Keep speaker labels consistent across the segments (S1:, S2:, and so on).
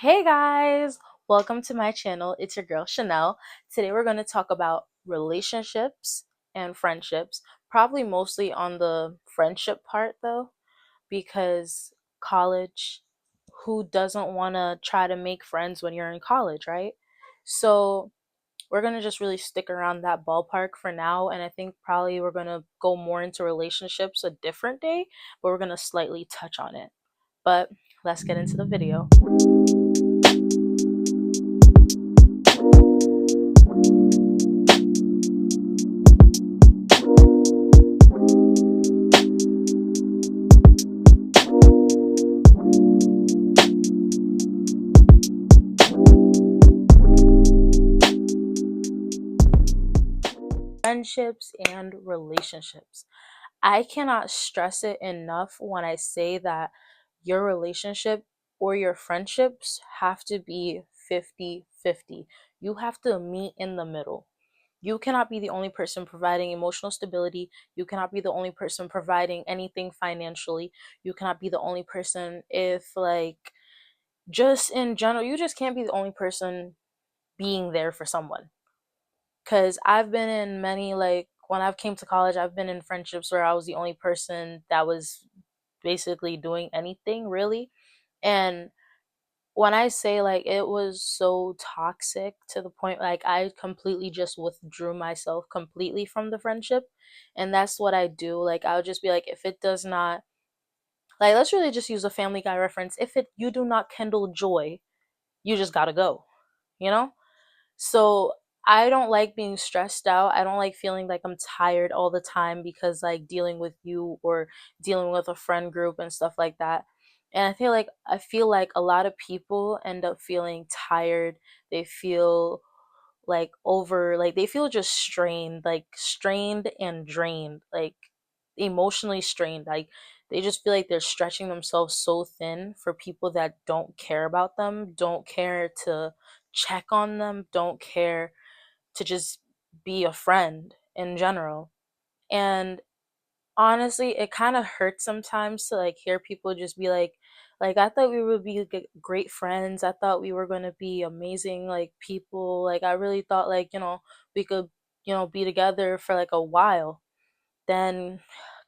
S1: Hey guys, welcome to my channel. It's your girl Chanel. Today we're going to talk about relationships and friendships, probably mostly on the friendship part though, because college, who doesn't want to try to make friends when you're in college, right? So we're going to just really stick around that ballpark for now, and I think probably we're going to go more into relationships a different day, but we're going to slightly touch on it. But let's get into the video. Friendships and relationships. I cannot stress it enough when I say that your relationship or your friendships have to be 50-50. You have to meet in the middle. You cannot be the only person providing emotional stability. You cannot be the only person providing anything financially. You cannot be the only person if, like, just in general, you just can't be the only person being there for someone. Because I've been in many, like, when I've came to college, I've been in friendships where I was the only person that was basically doing anything really. And when I say, like, it was so toxic to the point, like, I completely just withdrew myself completely from the friendship. And that's what I do. Like, I would just be like, if it does not, like, let's really just use a Family Guy reference. If it you do not kindle joy, you just gotta go, you know? So I don't like being stressed out. I don't like feeling like I'm tired all the time because, like, dealing with you or dealing with a friend group and stuff like that. And I feel like a lot of people end up feeling tired. They feel like they feel just strained, like strained and drained, like emotionally strained. Like they just feel like they're stretching themselves so thin for people that don't care about them, don't care to check on them, don't care to just be a friend in general. And honestly, it kind of hurts sometimes to, like, hear people just be like, I thought we would be great friends. I thought we were going to be amazing, like, people. Like, I really thought, like, we could, be together for like a while. Then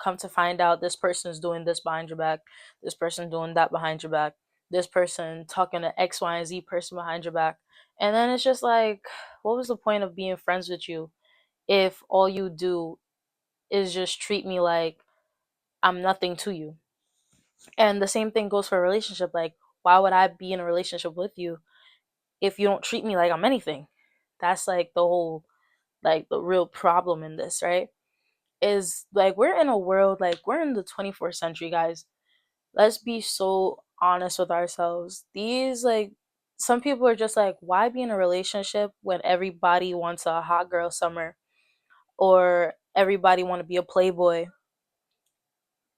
S1: come to find out this person is doing this behind your back, this person doing that behind your back, this person talking to X, Y, and Z person behind your back. And then it's just like, what was the point of being friends with you if all you do is just treat me like I'm nothing to you? And the same thing goes for a relationship. Like, why would I be in a relationship with you if you don't treat me like I'm anything? That's like the whole, like, the real problem in this, right? Is like, we're in a world, like, we're in the 24th century, guys. Let's be so honest with ourselves. These, like, some people are just like, why be in a relationship when everybody wants a hot girl summer or everybody want to be a playboy?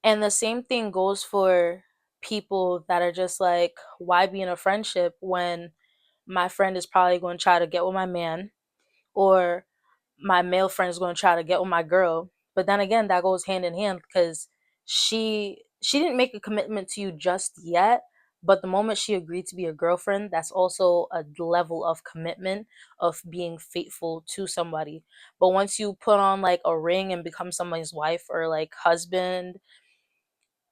S1: And the same thing goes for people that are just like, why be in a friendship when my friend is probably going to try to get with my man, or my male friend is going to try to get with my girl. But then again, that goes hand in hand because she didn't make a commitment to you just yet, but the moment she agreed to be a girlfriend, that's also a level of commitment, of being faithful to somebody. But once you put on like a ring and become somebody's wife or like husband,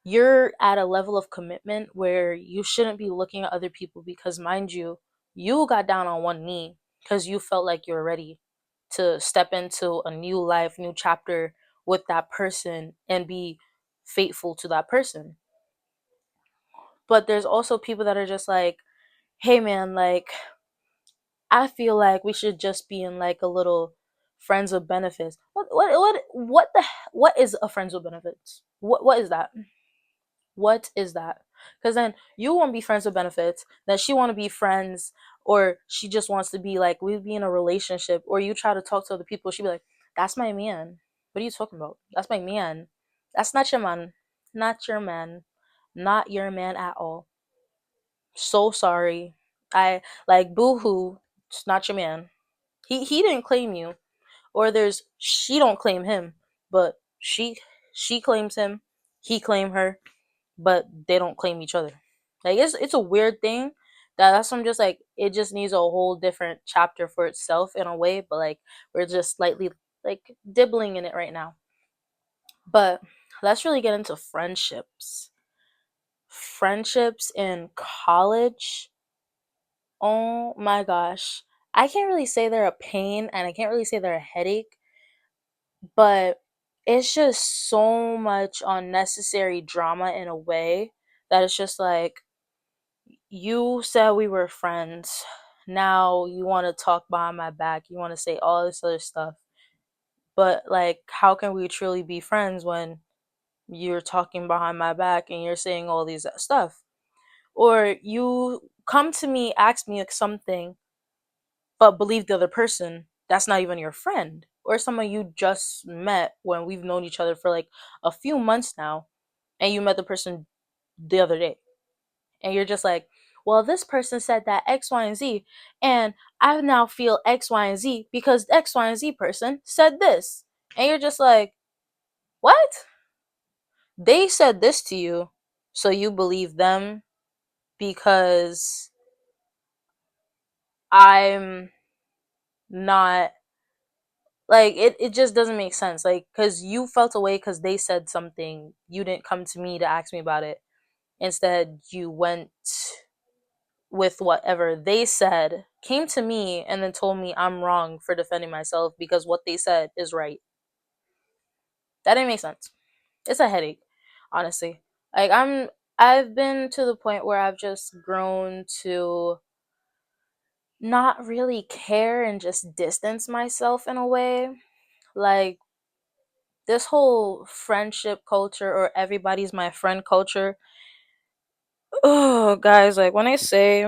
S1: you're at a level of commitment where you shouldn't be looking at other people, because, mind you, you got down on one knee because you felt like you're ready to step into a new life, new chapter with that person and be faithful to that person. But there's also people that are just like, hey man, like, I feel like we should just be in like a little friends with benefits. What is a friends with benefits? What is that? What is that? Because then you won't be friends with benefits. Then she want to be friends, or she just wants to be like, we be in a relationship. Or you try to talk to other people, she be like, "That's my man." What are you talking about? That's my man. That's not your man. Not your man. Not your man at all. So sorry. I like, boo-hoo. It's not your man. He didn't claim you. Or there's, she don't claim him, but she claims him. He claim her, but they don't claim each other. Like, it's a weird thing That's what I'm just like, it just needs a whole different chapter for itself in a way, but like we're just slightly like dibbling in it right now. But let's really get into friendships. Friendships in college. Oh my gosh. I can't really say they're a pain and I can't really say they're a headache, but it's just so much unnecessary drama in a way that it's just like, you said we were friends. Now you want to talk behind my back. You want to say all this other stuff. But like, how can we truly be friends when you're talking behind my back and you're saying all these stuff? Or you come to me, ask me something, but believe the other person that's not even your friend or someone you just met when we've known each other for like a few months now, and you met the person the other day, and you're just like, well, this person said that X, Y, and Z, and I now feel X, Y, and Z because X, Y, and Z person said this. And you're just like, what? They said this to you, so you believe them because I'm not, like, it just doesn't make sense. Like, because you felt away because they said something, you didn't come to me to ask me about it. Instead, you went with whatever they said, came to me, and then told me I'm wrong for defending myself because what they said is right. That didn't make sense. It's a headache, honestly. Like, I've been to the point where I've just grown to not really care and just distance myself in a way. Like, this whole friendship culture or everybody's my friend culture. Oh, guys, like when I say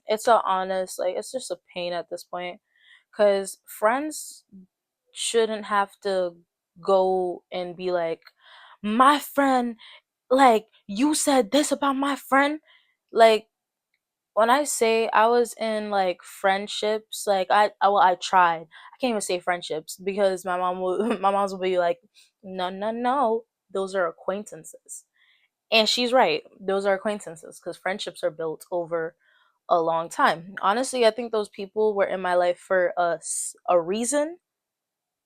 S1: it's a honest, like it's just a pain at this point, cuz friends shouldn't have to go and be like, my friend, like you said this about my friend. Like, when I say I was in like friendships, like I tried. I can't even say friendships because my mom will my mom's will be like, no, no, no, those are acquaintances. And she's right. Those are acquaintances because friendships are built over a long time. Honestly, I think those people were in my life for a reason.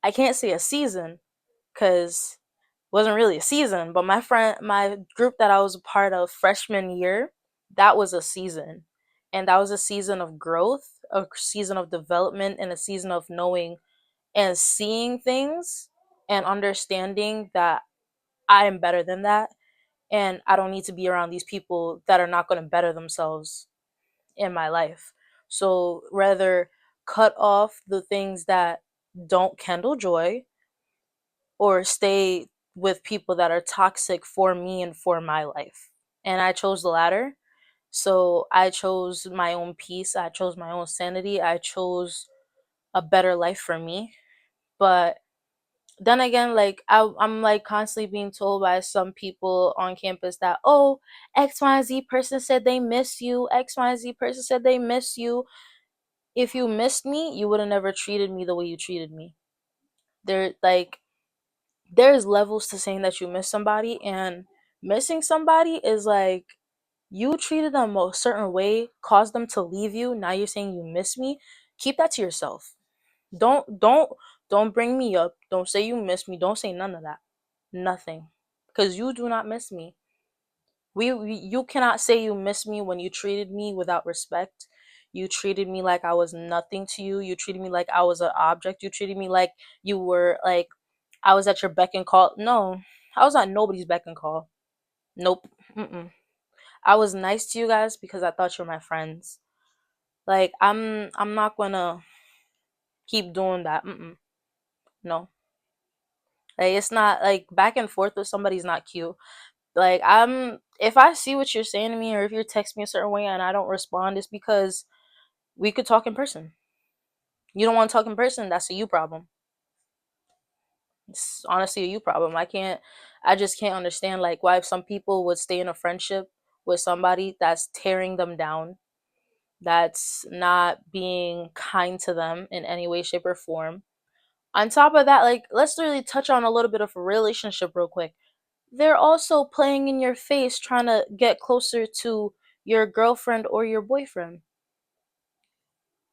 S1: I can't say a season because wasn't really a season, but my group that I was a part of freshman year, that was a season. And that was a season of growth, a season of development, and a season of knowing and seeing things and understanding that I am better than that. And I don't need to be around these people that are not going to better themselves in my life. So rather cut off the things that don't kindle joy or stay with people that are toxic for me and for my life. And I chose the latter. So I chose my own peace. I chose my own sanity. I chose a better life for me. But then again, like I'm like constantly being told by some people on campus that, oh, XYZ person said they miss you. XYZ person said they miss you. If you missed me, you would have never treated me the way you treated me. There, like, there's levels to saying that you miss somebody, and missing somebody is like you treated them a certain way, caused them to leave you. Now you're saying you miss me. Keep that to yourself. Don't bring me up. Don't say you miss me. Don't say none of that. Nothing. Because you do not miss me. You cannot say you miss me when you treated me without respect. You treated me like I was nothing to you. You treated me like I was an object. You treated me like you were like I was at your beck and call. No, I was at nobody's beck and call. Nope. Mm-mm. I was nice to you guys because I thought you were my friends. Like, I'm not gonna keep doing that. Mm-mm. No. Like, it's not like back and forth with somebody's not cute. Like, if I see what you're saying to me or if you're texting me a certain way and I don't respond, it's because we could talk in person. You don't want to talk in person, that's a you problem. It's honestly a you problem. I just can't understand like why some people would stay in a friendship with somebody that's tearing them down, that's not being kind to them in any way, shape, or form. On top of that, like, let's really touch on a little bit of a relationship real quick. They're also playing in your face, trying to get closer to your girlfriend or your boyfriend.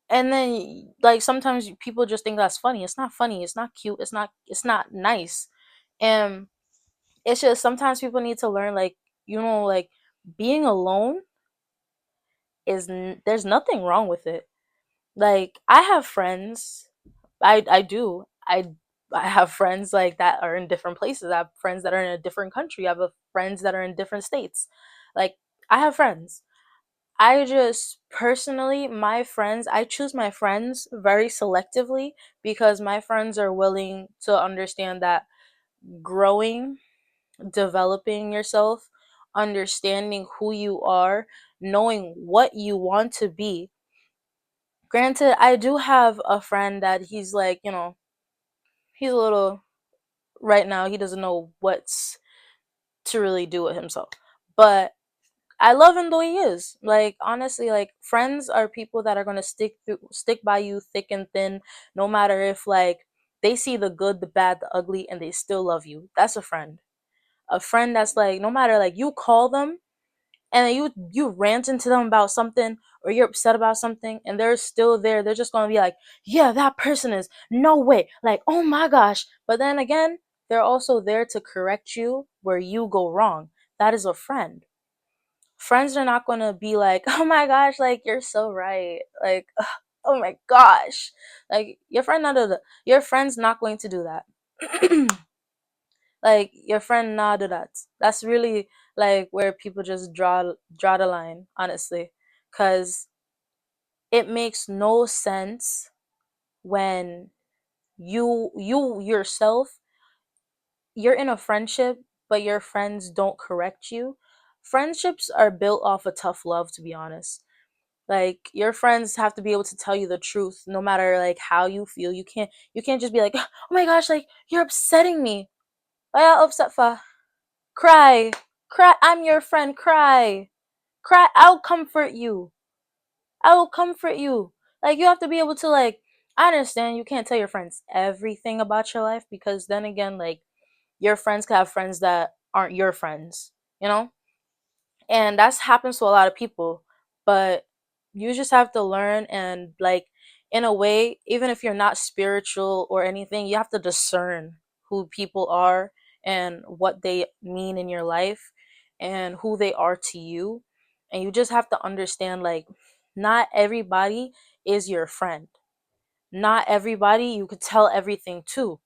S1: And then like sometimes people just think that's funny. It's not funny, it's not cute, it's not nice. And it's just sometimes people need to learn, like, like being alone there's nothing wrong with it. Like I have friends, I do. I have friends like that are in different places. I have friends that are in a different country. I have friends that are in different states. Like I have friends. I just personally, my friends, I choose my friends very selectively because my friends are willing to understand that growing, developing yourself, understanding who you are, knowing what you want to be. Granted, I do have a friend that he's like, he's a little, right now, he doesn't know what's to really do with himself. But I love him though he is. Like honestly, like friends are people that are gonna stick by you thick and thin, no matter if like they see the good, the bad, the ugly, and they still love you. That's a friend. A friend that's like no matter, like you call them and then you rant into them about something or you're upset about something and they're still there. They're just gonna be like, yeah, that person is no way. Like, oh my gosh. But then again, they're also there to correct you where you go wrong. That is a friend. Friends are not gonna be like, oh my gosh, like you're so right. Like, ugh, oh my gosh. Like your friend's not going to do that. Like your friend nah do that. That's really like where people just draw the line, honestly. Cause it makes no sense when you yourself, you're in a friendship but your friends don't correct you. Friendships are built off of tough love, to be honest. Like your friends have to be able to tell you the truth no matter like how you feel. You can't just be like, oh my gosh, like you're upsetting me. Why you upset for? Cry. Cry. I'm your friend. Cry. Cry. I'll comfort you. I will comfort you. Like you have to be able to like, I understand you can't tell your friends everything about your life because then again, like your friends could have friends that aren't your friends, you know? And that's happens to a lot of people. But you just have to learn and like in a way, even if you're not spiritual or anything, you have to discern who people are and what they mean in your life and who they are to you. And you just have to understand like not everybody is your friend. Not everybody you could tell everything to.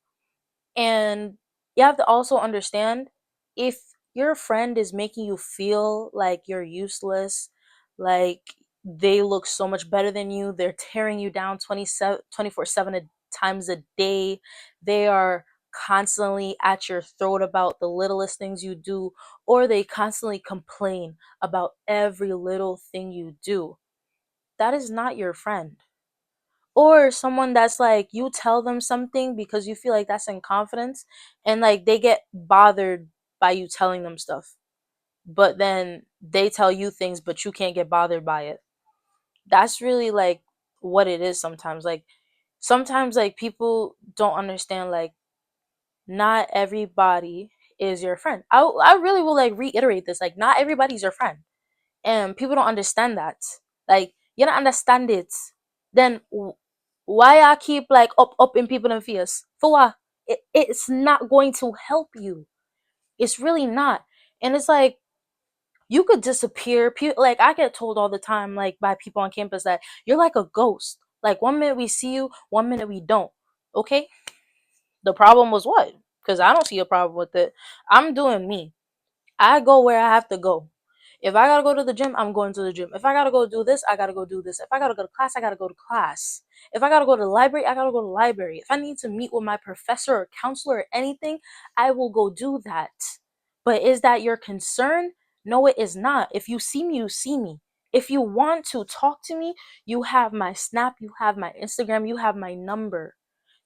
S1: And you have to also understand if your friend is making you feel like you're useless, like they look so much better than you, they're tearing you down 24/7 times a day, they are constantly at your throat about the littlest things you do, or they constantly complain about every little thing you do. That is not your friend. Or someone that's like you tell them something because you feel like that's in confidence and like they get bothered by you telling them stuff, but then they tell you things but you can't get bothered by it. That's really like what it is sometimes. Like sometimes like people don't understand like not everybody is your friend. I really will like reiterate this, like not everybody's your friend, and people don't understand that. Like you don't understand it, then why I keep like up in people and fears for what? It's not going to help you. It's really not. And it's like you could disappear. Like I get told all the time, like by people on campus, that you're like a ghost. Like 1 minute we see you, 1 minute we don't. Okay, the problem was what? Because I don't see a problem with it. I'm doing me. I go where I have to go. If I gotta go to the gym, I'm going to the gym. If I gotta go do this, I gotta go do this. If I gotta go to class, I gotta go to class. If I gotta go to the library, I gotta go to the library. If I need to meet with my professor or counselor or anything, I will go do that. But is that your concern? No, it is not. If you see me, you see me. If you want to talk to me, you have my Snap, you have my Instagram, you have my number.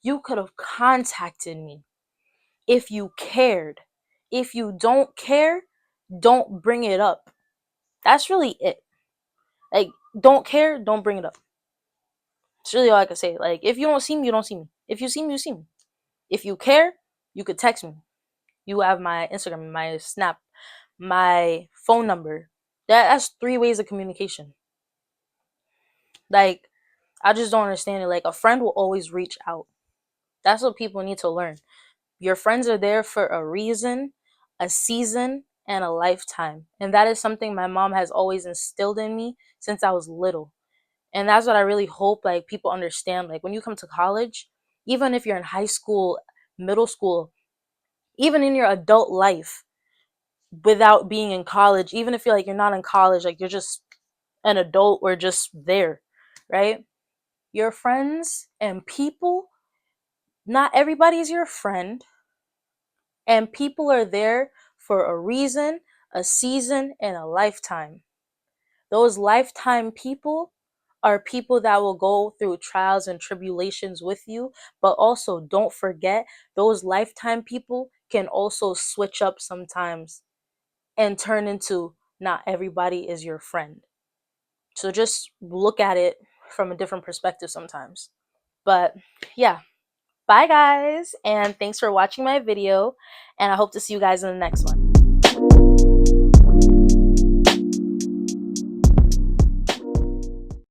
S1: You could have contacted me if you cared. If you don't care, don't bring it up. That's really it. Like, don't care, don't bring it up. It's really all I can say. Like, if you don't see me, you don't see me. If you see me, you see me. If you care, you could text me. You have my Instagram, my Snap, my phone number. That's three ways of communication. Like, I just don't understand it. Like, a friend will always reach out. That's what people need to learn. Your friends are there for a reason, a season, and a lifetime. And that is something my mom has always instilled in me since I was little. And that's what I really hope like people understand. Like when you come to college, even if you're in high school, middle school, even in your adult life, without being in college, even if you're like you're not in college, like you're just an adult or just there, right? Your friends and people, not everybody is your friend, and people are there for a reason, a season, and a lifetime. Those lifetime people are people that will go through trials and tribulations with you, but also don't forget those lifetime people can also switch up sometimes and turn into not everybody is your friend. So just look at it from a different perspective sometimes. But yeah, bye guys, and thanks for watching my video, and I hope to see you guys in the next one.